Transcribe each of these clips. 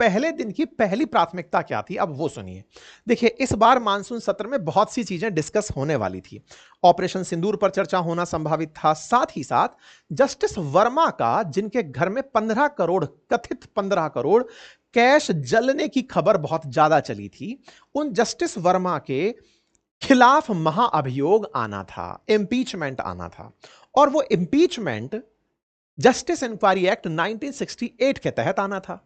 पहले दिन की पहली प्राथमिकता क्या थी, अब वो सुनिए। देखिए, इस बार मानसून सत्र में बहुत सी चीजें डिस्कस होने वाली थी। ऑपरेशन सिंदूर पर चर्चा होना संभावित था, साथ ही साथ जस्टिस वर्मा का, जिनके घर में 15 करोड़, कथित 15 करोड़ कैश जलने की खबर बहुत ज्यादा चली थी, उन जस्टिस वर्मा के खिलाफ महाअभियोग आना था, इंपीचमेंट आना था। और वो इंपीचमेंट जस्टिस इंक्वायरी एक्ट 1968 के तहत आना था,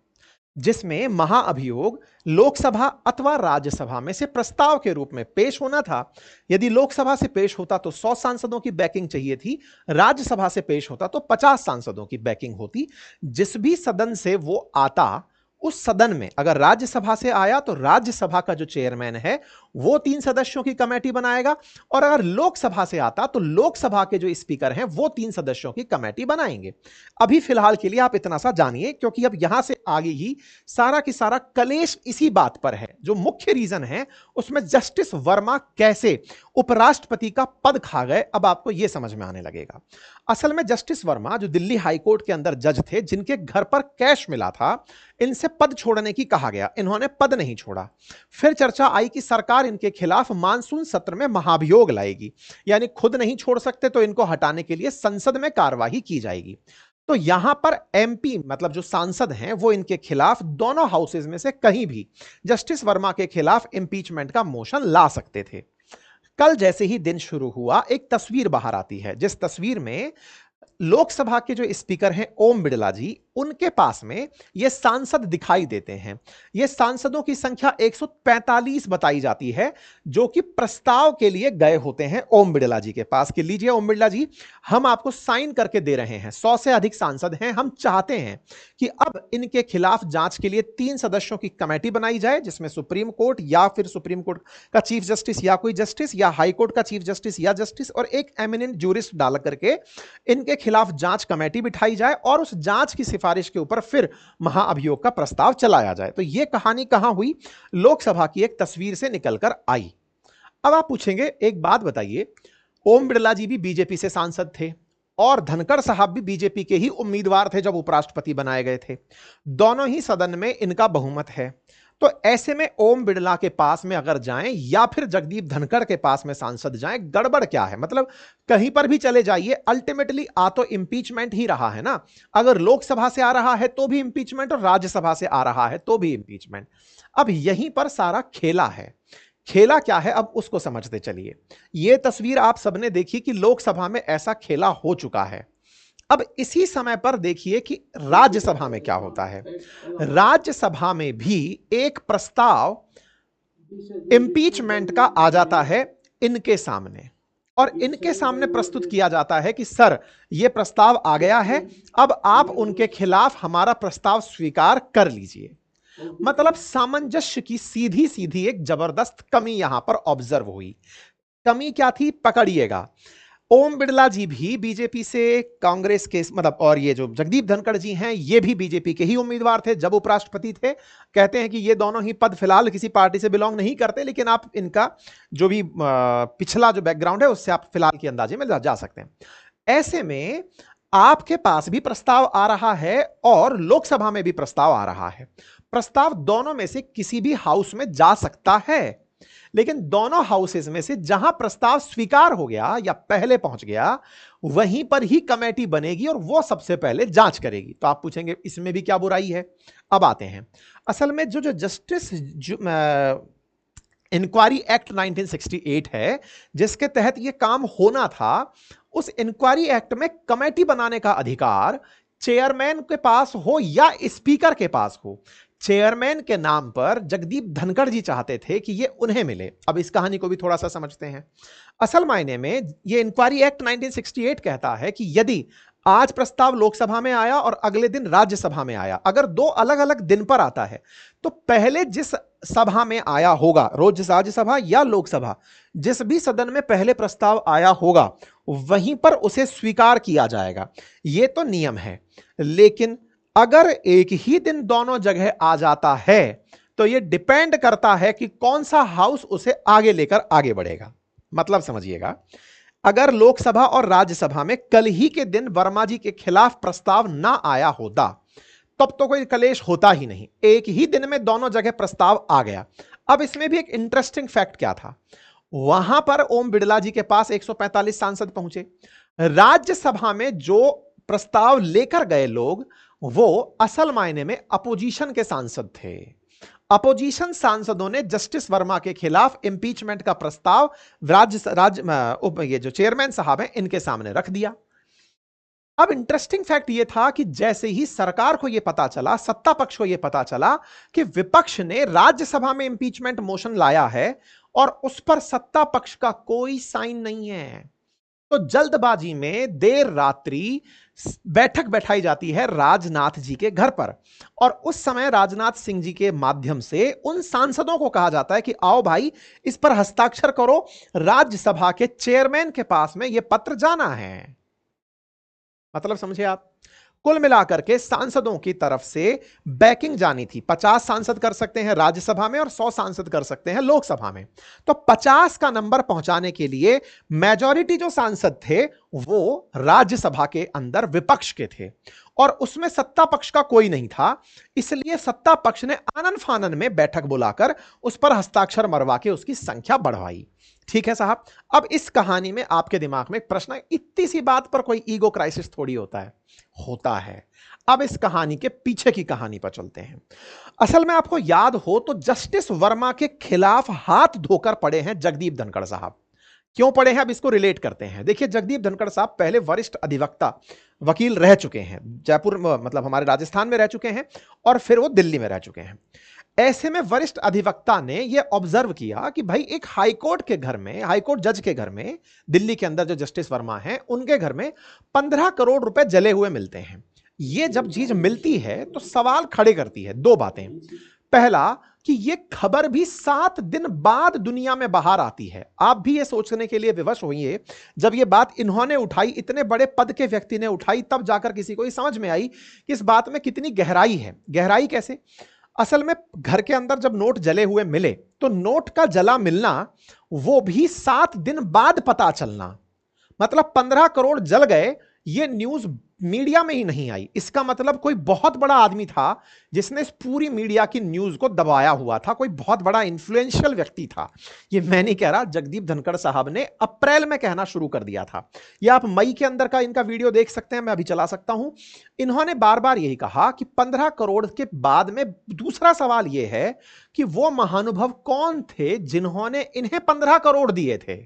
जिसमें महाअभियोग लोकसभा अथवा राज्यसभा में से प्रस्ताव के रूप में पेश होना था। यदि लोकसभा से पेश होता तो 100 सांसदों की बैकिंग चाहिए थी, राज्यसभा से पेश होता तो 50 सांसदों की बैकिंग होती। जिस भी सदन से वो आता, उस सदन में अगर राज्यसभा से आया तो राज्यसभा का जो चेयरमैन है वो 3 सदस्यों की कमेटी बनाएगा, और अगर लोकसभा से आता तो लोकसभा के जो स्पीकर हैं वो 3 सदस्यों की कमेटी बनाएंगे। अभी फिलहाल के लिए आप इतना सा जानिए, क्योंकि अब यहां से आगे ही सारा की सारा कलेश इसी बात पर है। जो मुख्य रीजन है उसमें जस्टिस वर्मा कैसे उपराष्ट्रपति का पद खा गए, अब आपको यह समझ में आने लगेगा। असल में जस्टिस वर्मा जो दिल्ली हाईकोर्ट के अंदर जज थे, जिनके घर पर कैश मिला था, इनसे पद छोड़ने की कहा गया, इन्होंने पद नहीं छोड़ा। फिर चर्चा आई कि सरकार इनके खिलाफ मानसून सत्र में महाभियोग लाएगी, यानी खुद नहीं छोड़ सकते तो इनको हटाने के लिए संसद में कार्यवाही की जाएगी। तो यहां पर एमपी, मतलब जो सांसद हैं, वो इनके खिलाफ दोनों हाउसेज में से कहीं भी जस्टिस वर्मा के खिलाफ इंपीचमेंट का मोशन ला सकते थे। कल जैसे ही दिन शुरू हुआ, एक तस्वीर बाहर आती है, जिस तस्वीर में लोकसभा के जो स्पीकर हैं ओम बिड़ला जी, उनके पास में ये सांसद दिखाई देते हैं। ये सांसदों की संख्या 145 बताई जाती है, जो कि प्रस्ताव के लिए गए होते हैं ओम बिड़ला जी के पास कि लीजिए ओम बिड़ला जी, हम आपको साइन करके दे रहे हैं, 100 से अधिक सांसद हैं, हम चाहते हैं कि अब इनके खिलाफ जांच के लिए 3 सदस्यों की कमेटी बनाई जाए, जिसमें सुप्रीम कोर्ट या फिर सुप्रीम कोर्ट का चीफ जस्टिस या कोई जस्टिस, या हाई कोर्ट का चीफ जस्टिस या जस्टिस, और एक एमिनेंट जूरिस्ट डाल करके इनके खिलाफ जांच कमेटी बिठाई जाए, और उस जांच की सिफारिश के ऊपर फिर महाअभियोग का प्रस्ताव चलाया जाए। तो यह कहानी कहां हुई? लोकसभा की एक तस्वीर से निकलकर आई। अब आप पूछेंगे, एक बात बताइए, ओम बिड़ला जी भी बीजेपी से सांसद थे और धनखड़ साहब भी बीजेपी के ही उम्मीदवार थे जब उपराष्ट्रपति बनाए गए थे। दोनों ही सदन में इनका बहुमत है। तो ऐसे में ओम बिड़ला के पास में अगर जाएं या फिर जगदीप धनखड़ के पास में सांसद जाएं, गड़बड़ क्या है? मतलब कहीं पर भी चले जाइए, अल्टीमेटली आ तो इंपीचमेंट ही रहा है ना। अगर लोकसभा से आ रहा है तो भी इंपीचमेंट, और राज्यसभा से आ रहा है तो भी इंपीचमेंट। अब यहीं पर सारा खेला है। खेला क्या है, अब उसको समझते चलिए। यह तस्वीर आप सबने देखी कि लोकसभा में ऐसा खेला हो चुका है। अब इसी समय पर देखिए कि राज्यसभा में क्या होता है। राज्यसभा में भी एक प्रस्ताव इंपीचमेंट का आ जाता है इनके सामने, और इनके सामने प्रस्तुत किया जाता है कि सर, यह प्रस्ताव आ गया है, अब आप उनके खिलाफ हमारा प्रस्ताव स्वीकार कर लीजिए। मतलब सामंजस्य की सीधी सीधी एक जबरदस्त कमी यहां पर ऑब्जर्व हुई। कमी क्या थी, पकड़िएगा। ओम बिड़ला जी भी बीजेपी से, कांग्रेस के, मतलब, और ये जो जगदीप धनखड़ जी हैं, ये भी बीजेपी के ही उम्मीदवार थे जब उपराष्ट्रपति थे। कहते हैं कि ये दोनों ही पद फिलहाल किसी पार्टी से बिलोंग नहीं करते, लेकिन आप इनका जो भी पिछला जो बैकग्राउंड है उससे आप फिलहाल के अंदाजे में जा सकते हैं। ऐसे में आपके पास भी प्रस्ताव आ रहा है और लोकसभा में भी प्रस्ताव आ रहा है। प्रस्ताव दोनों में से किसी भी हाउस में जा सकता है, लेकिन दोनों हाउसेज में से जहां प्रस्ताव स्वीकार हो गया या पहले पहुंच गया, वहीं पर ही कमेटी बनेगी और वो सबसे पहले जांच करेगी। तो आप पूछेंगे इसमें भी क्या बुराई है? अब आते हैं। असल में जो जस्टिस इंक्वायरी एक्ट 1968 है, जिसके तहत यह काम होना था, उस इंक्वायरी एक्ट में कमेटी बनाने का अधिकार चेयरमैन के पास हो या स्पीकर के पास हो। चेयरमैन के नाम पर जगदीप धनखड़ जी चाहते थे कि ये उन्हें मिले। अब इस कहानी को भी थोड़ा सा समझते हैं। असल मायने में ये इंक्वायरी एक्ट 1968 कहता है कि यदि आज प्रस्ताव लोकसभा में आया और अगले दिन राज्यसभा में आया, अगर 2 अलग अलग दिन पर आता है, तो पहले जिस सभा में आया होगा, रोज राज्यसभा या लोकसभा, जिस भी सदन में पहले प्रस्ताव आया होगा, वहीं पर उसे स्वीकार किया जाएगा। यह तो नियम है। लेकिन अगर एक ही दिन दोनों जगह आ जाता है, तो यह डिपेंड करता है कि कौन सा हाउस उसे आगे लेकर आगे बढ़ेगा। मतलब समझिएगा, अगर लोकसभा और राज्यसभा में कल ही के दिन वर्मा जी के खिलाफ प्रस्ताव ना आया होता, तब तो कोई कलेश होता ही नहीं, एक ही दिन में दोनों जगह प्रस्ताव आ गया। अब इसमें भी एक इंटरेस्टिंग फैक्ट क्या था, वहां पर ओम बिड़ला जी के पास 145 सांसद पहुंचे, राज्यसभा में जो प्रस्ताव लेकर गए लोग वो असल मायने में अपोजिशन के सांसद थे। अपोजिशन सांसदों ने जस्टिस वर्मा के खिलाफ इंपीचमेंट का प्रस्ताव ये जो चेयरमैन साहब हैं इनके सामने रख दिया। अब इंटरेस्टिंग फैक्ट यह था कि जैसे ही सरकार को यह पता चला, सत्ता पक्ष को यह पता चला कि विपक्ष ने राज्यसभा में इंपीचमेंट मोशन लाया है और उस पर सत्ता पक्ष का कोई साइन नहीं है, तो जल्दबाजी में देर रात्रि बैठक बैठाई जाती है राजनाथ जी के घर पर, और उस समय राजनाथ सिंह जी के माध्यम से उन सांसदों को कहा जाता है कि आओ भाई इस पर हस्ताक्षर करो, राज्यसभा के चेयरमैन के पास में यह पत्र जाना है। मतलब समझे आप, कुल मिलाकर के सांसदों की तरफ से बैकिंग जानी थी। 50 सांसद कर सकते हैं राज्यसभा में और 100 सांसद कर सकते हैं लोकसभा में, तो 50 का नंबर पहुंचाने के लिए मेजॉरिटी जो सांसद थे वो राज्यसभा के अंदर विपक्ष के थे और उसमें सत्ता पक्ष का कोई नहीं था, इसलिए सत्ता पक्ष ने आनन फानन में बैठक बुलाकर उस पर हस्ताक्षर मरवा के उसकी संख्या बढ़वाई। ठीक है साहब, अब इस कहानी में आपके दिमाग में एक प्रश्न है, इतनी सी बात पर कोई ईगो क्राइसिस थोड़ी होता है। अब इस कहानी के पीछे की कहानी पर चलते हैं। असल में आपको याद हो तो जस्टिस वर्मा के खिलाफ हाथ धोकर पड़े हैं जगदीप धनखड़ साहब। क्यों पड़े हैं, अब इसको रिलेट करते हैं। देखिए, जगदीप धनखड़ साहब पहले वरिष्ठ अधिवक्ता वकील रह चुके हैं, जयपुर मतलब हमारे राजस्थान में रह चुके हैं और फिर वो दिल्ली में रह चुके हैं। ऐसे में वरिष्ठ अधिवक्ता ने यह ऑब्जर्व किया कि भाई एक हाईकोर्ट के घर में, हाईकोर्ट जज के घर में, दिल्ली के अंदर जो जस्टिस वर्मा हैं उनके घर में 15 करोड़ रुपए जले हुए मिलते हैं। ये जब चीज मिलती है तो सवाल खड़े करती है दो बातें। पहला कि ये खबर भी 7 दिन बाद दुनिया में बाहर आती है। आप भी ये सोचने के लिए विवश होइए, जब ये बात इन्होंने उठाई, इतने बड़े पद के व्यक्ति ने उठाई, तब जाकर किसी को ये समझ में आई कि इस बात में कितनी गहराई है। गहराई कैसे? असल में घर के अंदर जब नोट जले हुए मिले तो नोट का जला मिलना वो भी 7 दिन बाद पता चलना, मतलब 15 करोड़ जल गए, ये न्यूज मीडिया में ही नहीं आई। इसका मतलब कोई बहुत बड़ा आदमी था जिसने इस पूरी मीडिया की न्यूज को दबाया हुआ था, कोई बहुत बड़ा इन्फ्लुएंशियल व्यक्ति था। ये मैं नहीं कह रहा, जगदीप धनखड़ साहब ने अप्रैल में कहना शुरू कर दिया था। ये आप मई के अंदर का इनका वीडियो देख सकते हैं, मैं अभी चला सकता हूं। इन्होंने बार बार यही कहा कि 15 करोड़ के बाद में दूसरा सवाल यह है कि वो महानुभव कौन थे जिन्होंने इन्हें 15 करोड़ दिए थे।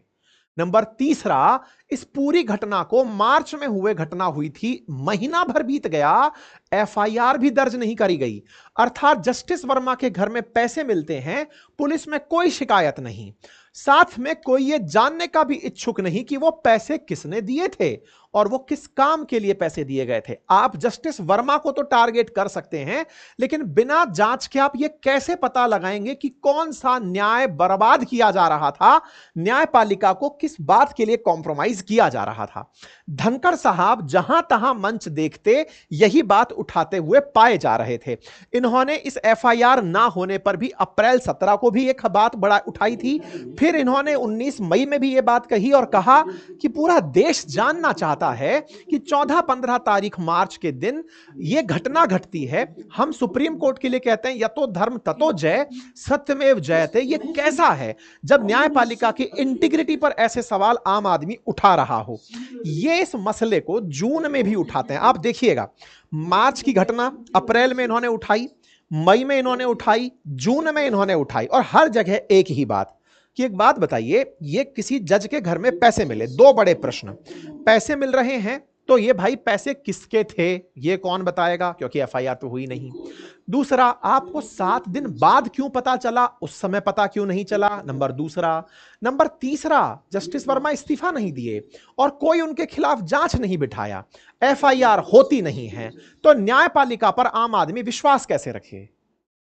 नंबर तीसरा, इस पूरी घटना को मार्च में हुए घटना हुई थी, महीना भर बीत गया, एफआईआर भी दर्ज नहीं करी गई। अर्थात जस्टिस वर्मा के घर में पैसे मिलते हैं, पुलिस में कोई शिकायत नहीं, साथ में कोई यह जानने का भी इच्छुक नहीं कि वो पैसे किसने दिए थे और वो किस काम के लिए पैसे दिए गए थे। आप जस्टिस वर्मा को तो टारगेट कर सकते हैं, लेकिन बिना जांच के आप ये कैसे पता लगाएंगे कि कौन सा न्याय बर्बाद किया जा रहा था, न्यायपालिका को किस बात के लिए कॉम्प्रोमाइज किया जा रहा था। धनखड़ साहब जहां तहां मंच देखते यही बात उठाते हुए पाए जा रहे थे। इन्होंने इस एफआईआर ना होने पर भी अप्रैल 17 को भी एक बात बड़ा उठाई थी, फिर इन्होंने 19 मई में भी यह बात कही और कहा कि पूरा देश जानना चाहता है कि 14-15 तारीख मार्च के दिन यह घटना घटती है। हम सुप्रीम कोर्ट के लिए कहते हैं यतो धर्म ततो जय, सत्यमेव जयते। यह कैसा है जब न्यायपालिका की इंटीग्रिटी पर ऐसे सवाल आम आदमी उठा रहा हो। ये इस मसले को जून में भी उठाते हैं। आप देखिएगा, मार्च की घटना अप्रैल में इन्होंने उठाई, मई में इन्होंने उठाई, जून में इन्होंने उठाई, और हर जगह एक ही बात कि एक बात बताइए, ये किसी जज के घर में पैसे मिले, दो बड़े प्रश्न। पैसे मिल रहे हैं तो ये भाई पैसे किसके थे ये कौन बताएगा, क्योंकि एफआईआर तो हुई नहीं। दूसरा, आपको 7 दिन बाद क्यों पता चला, उस समय पता क्यों नहीं चला, नंबर दूसरा। नंबर तीसरा, जस्टिस वर्मा इस्तीफा नहीं दिए और कोई उनके खिलाफ जांच नहीं बिठाया, एफआईआर होती नहीं है, तो न्यायपालिका पर आम आदमी विश्वास कैसे रखे।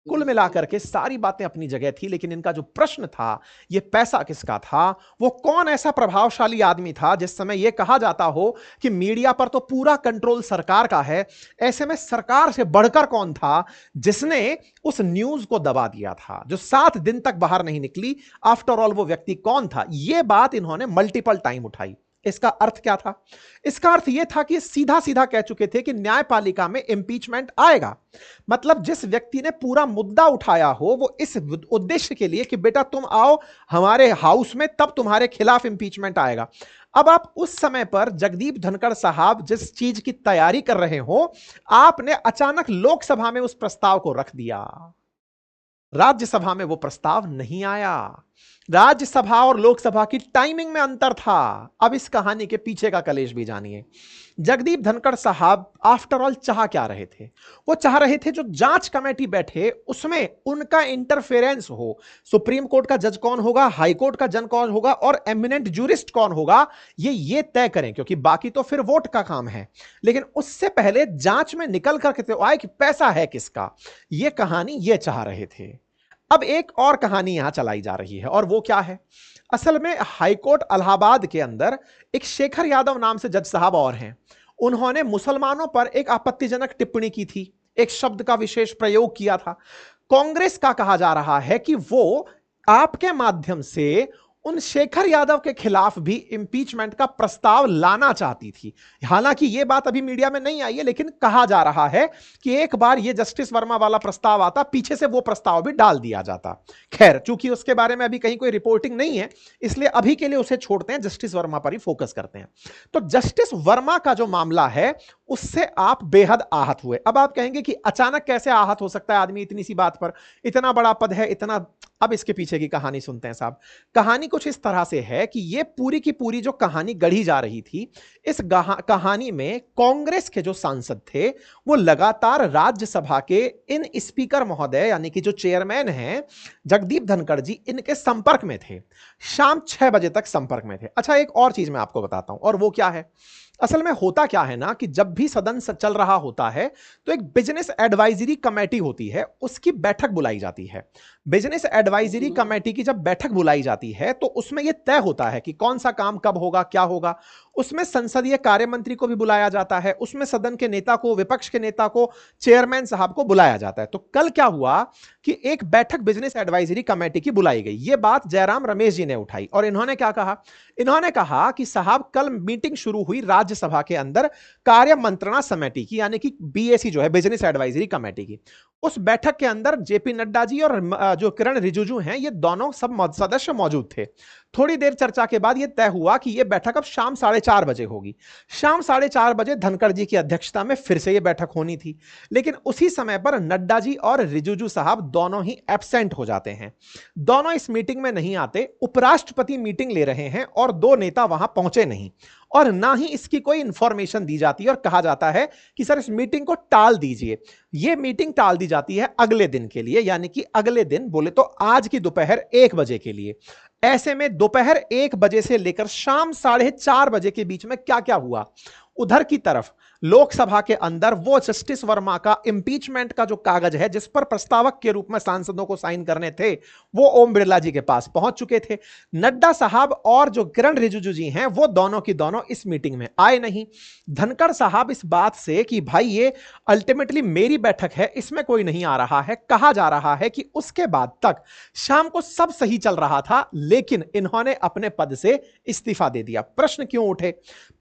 कुल मिलाकर के सारी बातें अपनी जगह थी, लेकिन इनका जो प्रश्न था, ये पैसा किसका था, वो कौन ऐसा प्रभावशाली आदमी था जिस समय यह कहा जाता हो कि मीडिया पर तो पूरा कंट्रोल सरकार का है, ऐसे में सरकार से बढ़कर कौन था जिसने उस न्यूज को दबा दिया था, जो 7 दिन तक बाहर नहीं निकली। आफ्टर ऑल वो व्यक्ति कौन था, यह बात इन्होंने मल्टीपल टाइम उठाई। इसका अर्थ क्या था? इसका अर्थ यह था कि सीधा सीधा कह चुके थे कि न्यायपालिका में इंपीचमेंट आएगा। मतलब जिस व्यक्ति ने पूरा मुद्दा उठाया हो वो इस उद्देश्य के लिए कि बेटा तुम आओ हमारे हाउस में, तब तुम्हारे खिलाफ इंपीचमेंट आएगा। अब आप उस समय पर जगदीप धनखड़ साहब जिस चीज की तैयारी कर रहे हो, आपने अचानक लोकसभा में उस प्रस्ताव को रख दिया। राज्यसभा में वो प्रस्ताव नहीं आया। राज्यसभा और लोकसभा की टाइमिंग में अंतर था। अब इस कहानी के पीछे का कलेश भी जानिए। जगदीप धनखड़ साहब आफ्टर ऑल चाह क्या रहे थे? वो चाह रहे थे जो जांच कमेटी बैठे उसमें उनका इंटरफेरेंस हो। सुप्रीम कोर्ट का जज कौन होगा, हाई कोर्ट का जज कौन होगा और एमिनेंट जूरिस्ट कौन होगा, ये तय करें, क्योंकि बाकी तो फिर वोट का काम है। लेकिन उससे पहले जांच में निकल करके तो आए कि पैसा है किसका। ये कहानी ये चाह रहे थे। अब एक और कहानी यहां चलाई जा रही है, और वो क्या है? असल में हाईकोर्ट इलाहाबाद के अंदर एक शेखर यादव नाम से जज साहब और हैं। उन्होंने मुसलमानों पर एक आपत्तिजनक टिप्पणी की थी, एक शब्द का विशेष प्रयोग किया था। कांग्रेस का कहा जा रहा है कि वो आपके माध्यम से उन शेखर यादव के खिलाफ भी इंपीचमेंट का प्रस्ताव लाना चाहती थी। हालांकि यह बात अभी मीडिया में नहीं आई है, लेकिन कहा जा रहा है कि एक बार यह जस्टिस वर्मा वाला प्रस्ताव आता, पीछे से वो प्रस्ताव भी डाल दिया जाता। खैर, चूंकि उसके बारे में अभी कहीं कोई रिपोर्टिंग नहीं है, इसलिए अभी के लिए उसे छोड़ते हैं, जस्टिस वर्मा पर ही फोकस करते हैं। तो जस्टिस वर्मा का जो मामला है उससे आप बेहद आहत हुए। अब आप कहेंगे कि अचानक कैसे आहत हो सकता है आदमी इतनी सी बात पर, इतना बड़ा पद है, इतना। अब इसके पीछे की कहानी सुनते हैं साहब। कहानी कुछ इस तरह से है कि ये पूरी की पूरी जो कहानी गढ़ी जा रही थी, इस कहानी में कांग्रेस के जो सांसद थे वो लगातार राज्यसभा के इन स्पीकर महोदय यानी कि जो चेयरमैन हैं जगदीप धनखड़ जी, इनके संपर्क में थे। शाम 6 बजे तक संपर्क में थे। अच्छा, एक और चीज मैं आपको बताता हूं, और वो क्या है? असल में होता क्या है ना कि जब भी सदन चल रहा होता है तो एक बिजनेस एडवाइजरी कमेटी होती है, उसकी बैठक बुलाई जाती है। बिजनेस एडवाइजरी कमेटी की जब बैठक बुलाई जाती है तो उसमें यह तय होता है कि कौन सा काम कब होगा, क्या होगा। उसमें संसदीय कार्य मंत्री को भी बुलाया जाता है, उसमें सदन के नेता को, विपक्ष के नेता को, चेयरमैन साहब को बुलाया जाता है। तो कल क्या हुआ कि एक बैठक बिजनेस एडवाइजरी कमेटी की बुलाई गई। यह बात जयराम रमेश जी ने उठाई और इन्होंने क्या कहा? इन्होंने कहा कि साहब कल मीटिंग शुरू हुई राज्यसभा के अंदर कार्य मंत्रणा समिति की, यानी कि बीएसी जो है, बिजनेस एडवाइजरी कमेटी की। उस बैठक के अंदर जेपी नड्डा जी और जो किरण रिजिजू हैं, ये दोनों सब सदस्य मौजूद थे। थोड़ी देर चर्चा के बाद यह तय हुआ कि यह बैठक अब शाम 4:30 बजे होगी। शाम 4:30 बजे धनखड़ जी की अध्यक्षता में फिर से यह बैठक होनी थी, लेकिन उसी समय पर नड्डा जी और रिजिजू साहब दोनों ही एब्सेंट हो जाते हैं। दोनों इस मीटिंग में नहीं आते। उपराष्ट्रपति मीटिंग ले रहे हैं और दो नेता वहां पहुंचे नहीं, और ना ही इसकी कोई इंफॉर्मेशन दी जाती है और कहा जाता है कि सर इस मीटिंग को टाल दीजिए। यह मीटिंग टाल दी जाती है अगले दिन के लिए, यानी कि अगले दिन बोले तो आज की दोपहर 1 बजे के लिए। ऐसे में दोपहर 1 बजे से लेकर शाम 4:30 बजे के बीच में क्या क्या हुआ? उधर की तरफ लोकसभा के अंदर वो जस्टिस वर्मा का इंपीचमेंट का जो कागज है, जिस पर प्रस्तावक के रूप में सांसदों को साइन करने थे, वो ओम बिरला जी के पास पहुंच चुके थे। नड्डा साहब और जो किरण रिजिजू जी हैं, वो दोनों की दोनों इस मीटिंग में आए नहीं। धनखड़ साहब इस बात से कि भाई ये अल्टीमेटली मेरी बैठक है, इसमें कोई नहीं आ रहा है, कहा जा रहा है कि उसके बाद तक शाम को सब सही चल रहा था, लेकिन इन्होंने अपने पद से इस्तीफा दे दिया। प्रश्न क्यों उठे?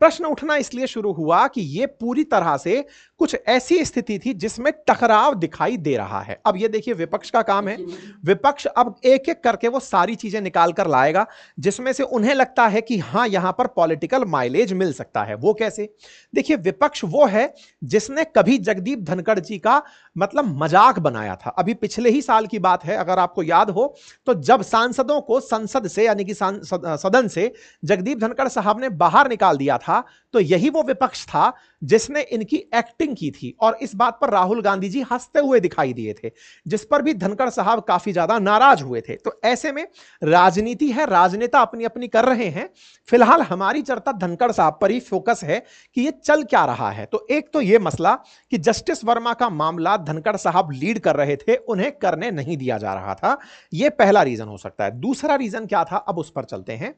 प्रश्न उठना इसलिए शुरू हुआ कि यह पूरी तरह से कुछ ऐसी स्थिति थी जिसमें टकराव दिखाई दे रहा है। अब ये देखिए, विपक्ष का काम है, विपक्ष अब एक एक करके वो सारी चीजें निकाल कर लाएगा जिसमें से उन्हें लगता है कि हां यहां पर पॉलिटिकल माइलेज मिल सकता है। वो कैसे? देखिए, विपक्ष वो है जिसने कभी जगदीप धनखड़ जी का मतलब मजाक बनाया था। अभी पिछले ही साल की बात है, अगर आपको याद हो, तो जब सांसदों को संसद से यानी कि सदन से जगदीप धनखड़ साहब ने बाहर निकाल दिया था, तो यही वो विपक्ष था जिसने इनकी एक्टिंग की थी, और इस बात पर राहुल गांधी जी हंसते हुए दिखाई दिए थे, जिस पर भी धनखड़ साहब काफी ज्यादा नाराज हुए थे। तो ऐसे में राजनीति है, राजनेता अपनी अपनी कर रहे हैं। फिलहाल हमारी चर्चा धनखड़ साहब पर ही फोकस है कि ये चल क्या रहा है। तो एक तो ये मसला कि जस्टिस वर्मा का मामला धनखड़ साहब लीड कर रहे थे, उन्हें करने नहीं दिया जा रहा था। यह पहला रीजन हो सकता है। दूसरा रीजन क्या था, अब उस पर चलते हैं।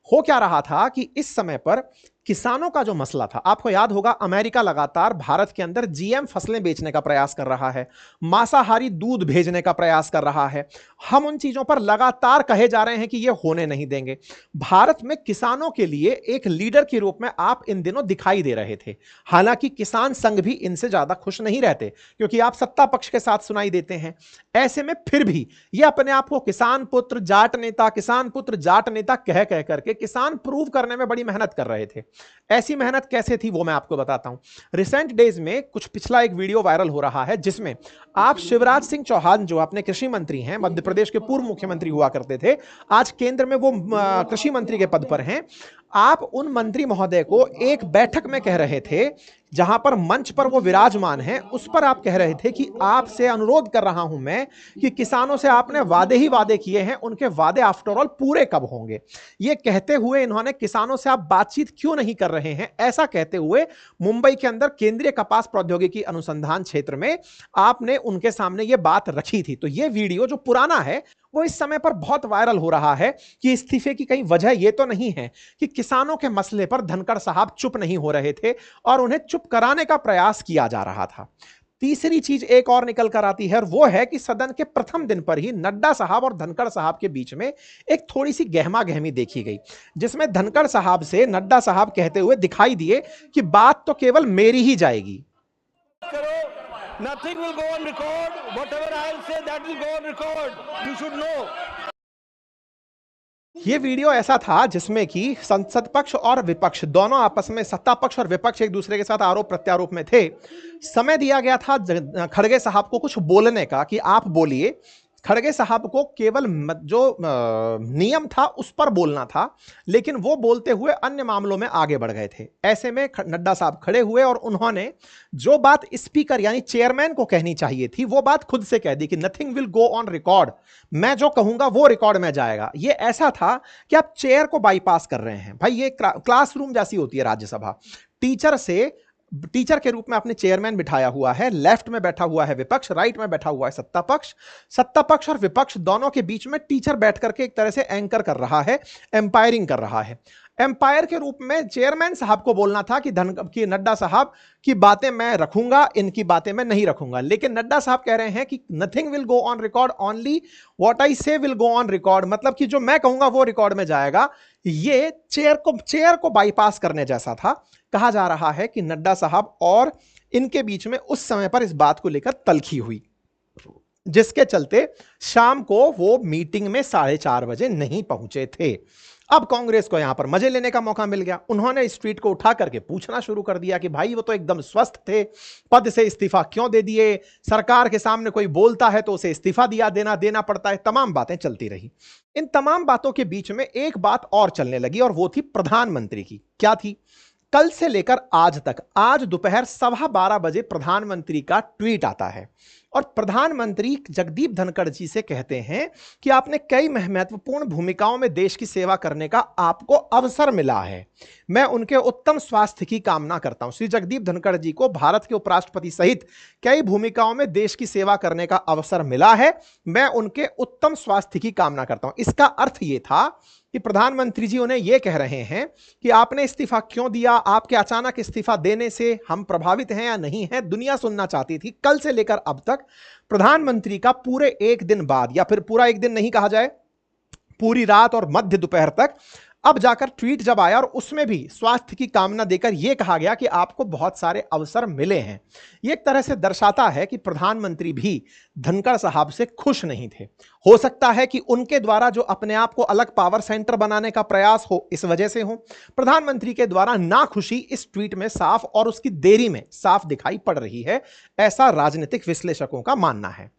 हो क्या रहा था कि इस समय पर किसानों का जो मसला था, आपको याद होगा अमेरिका लगातार भारत के अंदर जीएम फसलें बेचने का प्रयास कर रहा है, मांसाहारी दूध भेजने का प्रयास कर रहा है। हम उन चीजों पर लगातार कहे जा रहे हैं कि ये होने नहीं देंगे। भारत में किसानों के लिए एक लीडर के रूप में आप इन दिनों दिखाई दे रहे थे। हालांकि किसान संघ भी इनसे ज्यादा खुश नहीं रहते, क्योंकि आप सत्ता पक्ष के साथ सुनाई देते हैं। ऐसे में फिर भी ये अपने आप को किसान पुत्र जाट नेता, किसान पुत्र जाट नेता कह कह करके किसान प्रूव करने में बड़ी मेहनत कर रहे थे। ऐसी मेहनत कैसे थी वो मैं आपको बताता हूं। रिसेंट डेज में कुछ पिछला एक वीडियो वायरल हो रहा है जिसमें आप शिवराज सिंह चौहान, जो अपने कृषि मंत्री हैं, मध्य प्रदेश के पूर्व मुख्यमंत्री हुआ करते थे, आज केंद्र में वो कृषि मंत्री के पद पर हैं। आप उन मंत्री महोदय को एक बैठक में कह रहे थे, जहां पर मंच पर वो विराजमान हैं, उस पर आप कह रहे थे कि आपसे अनुरोध कर रहा हूं मैं कि किसानों से आपने वादे ही वादे किए हैं, उनके वादे आफ्टर ऑल पूरे कब होंगे। ये कहते हुए इन्होंने किसानों से आप बातचीत क्यों नहीं कर रहे हैं, ऐसा कहते हुए मुंबई के अंदर केंद्रीय कपास प्रौद्योगिकी अनुसंधान क्षेत्र में आपने उनके सामने ये बात रखी थी। तो ये वीडियो जो पुराना है वो इस समय पर बहुत वायरल हो रहा है कि इस्तीफे की कहीं वजह यह तो नहीं है कि किसानों के मसले पर धनखड़ साहब चुप नहीं हो रहे थे और उन्हें चुप कराने का प्रयास किया जा रहा था। तीसरी चीज एक और निकल कर आती है और वो है कि सदन के प्रथम दिन पर ही नड्डा साहब और धनखड़ साहब के बीच में एक थोड़ी सी गहमा गहमी देखी गई, जिसमें धनखड़ साहब से नड्डा साहब कहते हुए दिखाई दिए कि बात तो केवल मेरी ही जाएगी। Nothing will go on record. Whatever I'll say, that will go on record. You should know. ये वीडियो ऐसा था जिसमें कि संसद पक्ष और विपक्ष दोनों आपस में, सत्ता पक्ष और विपक्ष एक दूसरे के साथ आरोप प्रत्यारोप में थे। समय दिया गया था खड़गे साहब को कुछ बोलने का कि आप बोलिए। खड़गे साहब को केवल जो नियम था उस पर बोलना था, लेकिन वो बोलते हुए अन्य मामलों में आगे बढ़ गए थे। ऐसे में नड्डा साहब खड़े हुए और उन्होंने जो बात स्पीकर यानी चेयरमैन को कहनी चाहिए थी वो बात खुद से कह दी कि nothing will go on record, मैं जो कहूंगा वो रिकॉर्ड में जाएगा। ये ऐसा था कि आप चेयर को बाईपास कर रहे हैं। भाई ये क्लासरूम जैसी होती है राज्यसभा। टीचर के रूप में अपने चेयरमैन बिठाया हुआ है, लेफ्ट में बैठा हुआ है विपक्ष, राइट में बैठा हुआ है सत्ता पक्ष। सत्ता पक्ष और विपक्ष दोनों के बीच में टीचर बैठ करके एक तरह से एंकर कर रहा है, एम्पायरिंग कर रहा है। एम्पायर के रूप में चेयरमैन साहब को बोलना था कि नड्डा साहब की बातें मैं रखूंगा, इनकी बातें मैं नहीं रखूंगा। लेकिन नड्डा साहब कह रहे हैं कि nothing will go on record, only what I से विल गो ऑन रिकॉर्ड, मतलब कि जो मैं कहूंगा वो रिकॉर्ड में जाएगा। ये चेयर को बाईपास करने जैसा था। कहा जा रहा है कि नड्डा साहब और इनके बीच में उस समय पर इस बात को लेकर तलखी हुई, जिसके चलते शाम को वो मीटिंग में 4:30 बजे नहीं पहुंचे थे। अब कांग्रेस को यहां पर मजे लेने का मौका मिल गया। उन्होंने इस ट्वीट को उठा करके पूछना शुरू कर दिया कि भाई वो तो एकदम स्वस्थ थे, पद से इस्तीफा क्यों दे दिए, सरकार के सामने कोई बोलता है तो उसे इस्तीफा देना पड़ता है। तमाम बातें चलती रही। इन तमाम बातों के बीच में एक बात और चलने लगी और वो थी प्रधानमंत्री की। क्या थी? कल से लेकर आज तक, आज दोपहर 12:15 बजे प्रधानमंत्री का ट्वीट आता है और प्रधानमंत्री जगदीप धनखड़ जी से कहते हैं कि आपने कई महत्वपूर्ण भूमिकाओं में देश की सेवा करने का आपको अवसर मिला है, मैं उनके उत्तम स्वास्थ्य की कामना करता हूं। श्री जगदीप धनखड़ जी को भारत के उपराष्ट्रपति सहित कई भूमिकाओं में देश की सेवा करने का अवसर मिला है, मैं उनके उत्तम स्वास्थ्य की कामना करता हूं। इसका अर्थ यह था कि प्रधानमंत्री जी उन्हें यह कह रहे हैं कि आपने इस्तीफा क्यों दिया, आपके अचानक इस्तीफा देने से हम प्रभावित हैं या नहीं हैं, दुनिया सुनना चाहती थी। कल से लेकर अब तक प्रधानमंत्री का पूरे एक दिन बाद, या फिर पूरा एक दिन नहीं कहा जाए, पूरी रात और मध्य दोपहर तक अब जाकर ट्वीट जब आया और उसमें भी स्वास्थ्य की कामना देकर यह कहा गया कि आपको बहुत सारे अवसर मिले हैं। यह एक तरह से दर्शाता है कि प्रधानमंत्री भी धनखड़ साहब से खुश नहीं थे। हो सकता है कि उनके द्वारा जो अपने आप को अलग पावर सेंटर बनाने का प्रयास हो, इस वजह से हो। प्रधानमंत्री के द्वारा नाखुशी इस ट्वीट में साफ और उसकी देरी में साफ दिखाई पड़ रही है, ऐसा राजनीतिक विश्लेषकों का मानना है।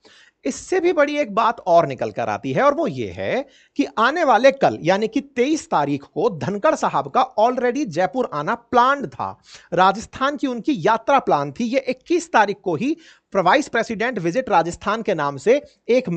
इससे भी बड़ी एक बात और निकल कर आती है और वो ये है कि आने वाले कल यानी कि 23 तारीख को धनखड़ साहब का ऑलरेडी जयपुर आना प्लान्ड था। राजस्थान की उनकी यात्रा प्लान थी। ये 21 तारीख को ही वाइस प्रेसिडेंट विजिट राजस्थान के नाम से एक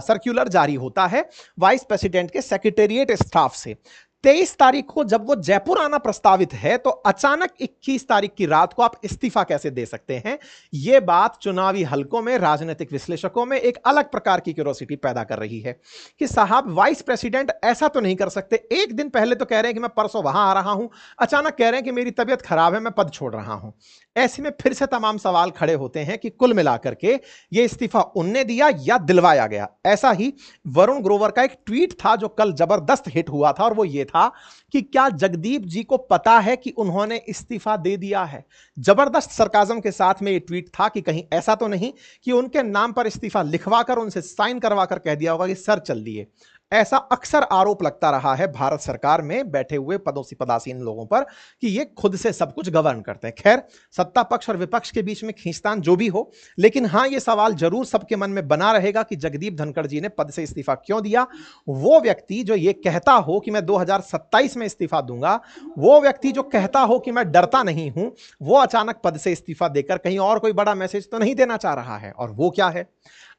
सर्कुलर जारी होता है वाइस प्रेसिडेंट के सेक्रेटेरिएट स्टाफ से। 23 तारीख को जब वो जयपुर आना प्रस्तावित है तो अचानक 21 तारीख की रात को आप इस्तीफा कैसे दे सकते हैं? यह बात चुनावी हलकों में, राजनीतिक विश्लेषकों में एक अलग प्रकार की क्यूरोसिटी पैदा कर रही है कि साहब वाइस प्रेसिडेंट ऐसा तो नहीं कर सकते। एक दिन पहले तो कह रहे हैं कि मैं परसों वहां आ रहा हूं, अचानक कह रहे हैं कि मेरी तबीयत खराब है, मैं पद छोड़ रहा हूं। ऐसे में फिर से तमाम सवाल खड़े होते हैं कि कुल मिलाकर के यह इस्तीफा उनने दिया या दिलवाया गया। ऐसा ही वरुण ग्रोवर का एक ट्वीट था जो कल जबरदस्त हिट हुआ था, और वो ये था कि क्या जगदीप जी को पता है कि उन्होंने इस्तीफा दे दिया है? जबरदस्त सरकाजम के साथ में ये ट्वीट था कि कहीं ऐसा तो नहीं कि उनके नाम पर इस्तीफा लिखवाकर, उनसे साइन करवाकर कह दिया होगा कि सर चल दिए। ऐसा अक्सर आरोप लगता रहा है भारत सरकार में बैठे हुए पदासीन लोगों पर कि ये खुद से सब कुछ गवर्न करते हैं। खैर, सत्ता पक्ष और विपक्ष के बीच में खींचतान जो भी हो, लेकिन हां, यह सवाल जरूर सबके मन में बना रहेगा कि जगदीप धनखड़ जी ने पद से इस्तीफा क्यों दिया। वो व्यक्ति जो ये कहता हो कि मैं 2027 में इस्तीफा दूंगा, वो व्यक्ति जो कहता हो कि मैं डरता नहीं हूं, वो अचानक पद से इस्तीफा देकर कहीं और कोई बड़ा मैसेज तो नहीं देना चाह रहा है। और वो क्या है?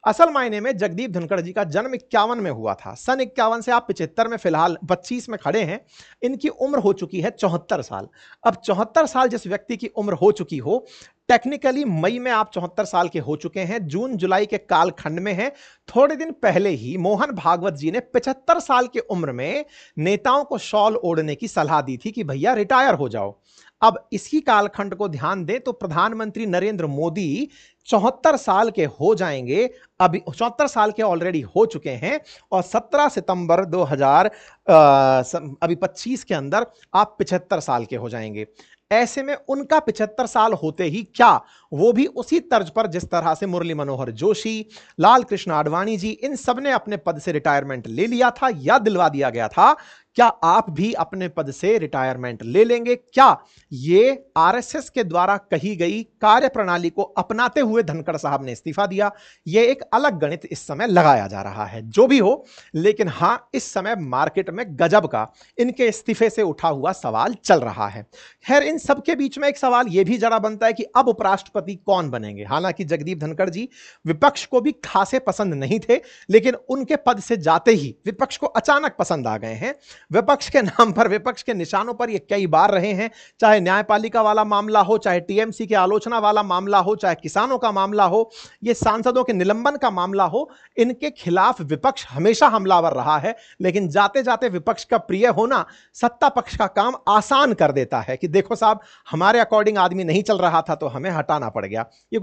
असल मायने में जगदीप धनखड़ जी का जन्म 51 में हुआ था। सन 51 से आप 75 में, फिलहाल 25 में खड़े हैं। इनकी उम्र हो चुकी है 74 साल। अब 74 साल जिस व्यक्ति की उम्र हो चुकी हो, टेक्निकली मई में आप 74 साल के हो चुके हैं, जून जुलाई के कालखंड में हैं। थोड़े दिन पहले ही मोहन भागवत जी ने 75 साल की उम्र में नेताओं को शॉल ओढ़ने की सलाह दी थी कि भैया रिटायर हो जाओ। अब इसी कालखंड को ध्यान दें तो प्रधानमंत्री नरेंद्र मोदी 74 साल के हो जाएंगे, अभी 74 साल के ऑलरेडी हो चुके हैं, और 17 सितंबर 2025 के अंदर आप 75 साल के हो जाएंगे। ऐसे में उनका 75 साल होते ही क्या, वो भी उसी तर्ज पर जिस तरह से मुरली मनोहर जोशी, लाल कृष्ण आडवाणी जी, इन सब ने अपने पद से रिटायरमेंट ले लिया था या दिलवा दिया गया था, क्या आप भी अपने पद से रिटायरमेंट ले लेंगे? क्या ये आरएसएस के द्वारा कही गई कार्यप्रणाली को अपनाते हुए धनखड़ साहब ने इस्तीफा दिया? ये एक अलग गणित इस समय लगाया जा रहा है। जो भी हो, लेकिन हां, इस समय मार्केट में गजब का इनके इस्तीफे से उठा हुआ सवाल चल रहा है। खैर, इन सबके बीच में एक सवाल यह भी जरा बनता है कि अब उपराष्ट्रपति कौन बनेंगे? हालांकि जगदीप धनखड़ जी विपक्ष को भी खासे पसंद नहीं थे, लेकिन उनके पद से जाते ही विपक्ष को अचानक पसंद आ गए हैं। विपक्ष के नाम पर, विपक्ष के निशानों पर ये कई बार रहे हैं, चाहे न्यायपालिका वाला मामला हो, चाहे टीएमसी के आलोचना वाला मामला हो, चाहे किसानों का मामला हो, ये सांसदों के निलंबन का मामला हो, इनके खिलाफ विपक्ष हमेशा हमलावर रहा है। लेकिन जाते जाते विपक्ष का प्रिय होना सत्ता पक्ष का काम आसान कर देता है कि देखो साहब, हमारे अकॉर्डिंग आदमी नहीं चल रहा था तो हमें हटाना पड़ गया। ये कुछ